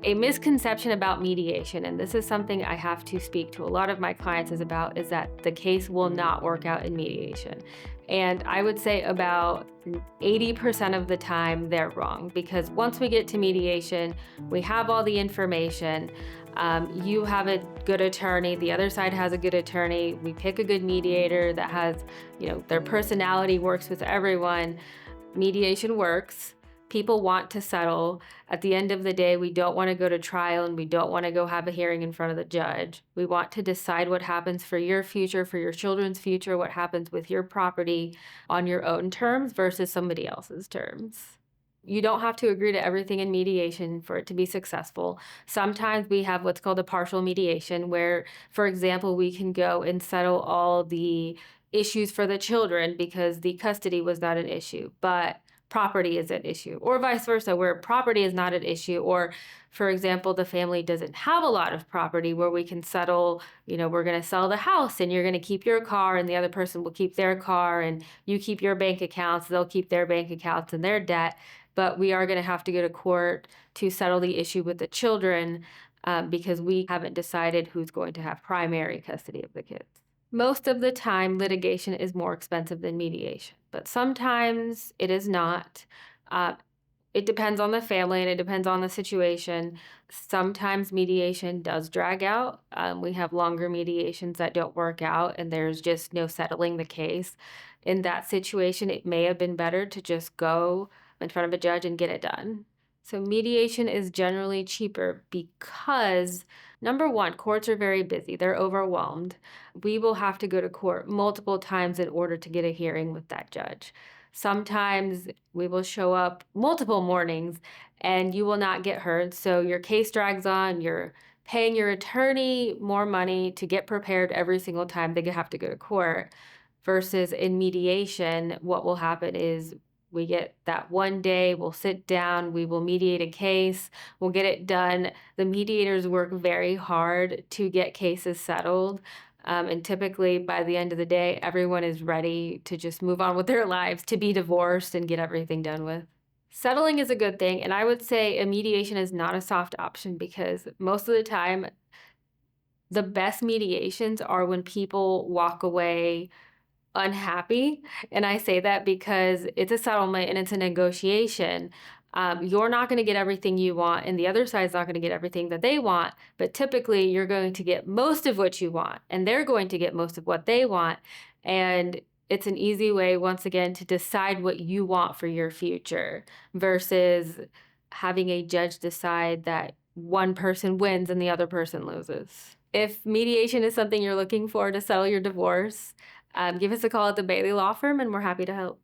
A misconception about mediation, and this is something I have to speak to a lot of my clients is that the case will not work out in mediation. And I would say about 80% of the time they're wrong, because once we get to mediation, we have all the information. You have a good attorney, the other side has a good attorney. We pick a good mediator that has, their personality works with everyone. Mediation works. People want to settle. At the end of the day, we don't want to go to trial and we don't want to go have a hearing in front of the judge. We want to decide what happens for your future, for your children's future, what happens with your property on your own terms versus somebody else's terms. You don't have to agree to everything in mediation for it to be successful. Sometimes we have what's called a partial mediation where, for example, we can go and settle all the issues for the children because the custody was not an issue, but property is an issue, or vice versa, where property is not an issue, or for example, the family doesn't have a lot of property where we can settle, we're going to sell the house and you're going to keep your car and the other person will keep their car and you keep your bank accounts, they'll keep their bank accounts and their debt, but we are going to have to go to court to settle the issue with the children because we haven't decided who's going to have primary custody of the kids. Most of the time, litigation is more expensive than mediation, but sometimes it is not. It depends on the family and it depends on the situation. Sometimes mediation does drag out. We have longer mediations that don't work out and there's just no settling the case. In that situation, it may have been better to just go in front of a judge and get it done. So mediation is generally cheaper because, number one, courts are very busy. They're overwhelmed. We will have to go to court multiple times in order to get a hearing with that judge. Sometimes we will show up multiple mornings and you will not get heard. So your case drags on. You're paying your attorney more money to get prepared every single time they have to go to court. Versus in mediation, what will happen is we get that one day, we'll sit down, we will mediate a case, we'll get it done. The mediators work very hard to get cases settled. And typically by the end of the day, everyone is ready to just move on with their lives, to be divorced and get everything done with. Settling is a good thing. And I would say a mediation is not a soft option because most of the time, the best mediations are when people walk away unhappy. And I say that because it's a settlement and it's a negotiation. You're not going to get everything you want, and the other side's not going to get everything that they want. But typically, you're going to get most of what you want, and they're going to get most of what they want. And it's an easy way, once again, to decide what you want for your future versus having a judge decide that one person wins and the other person loses. If mediation is something you're looking for to settle your divorce, give us a call at the Bayley Law Firm and we're happy to help.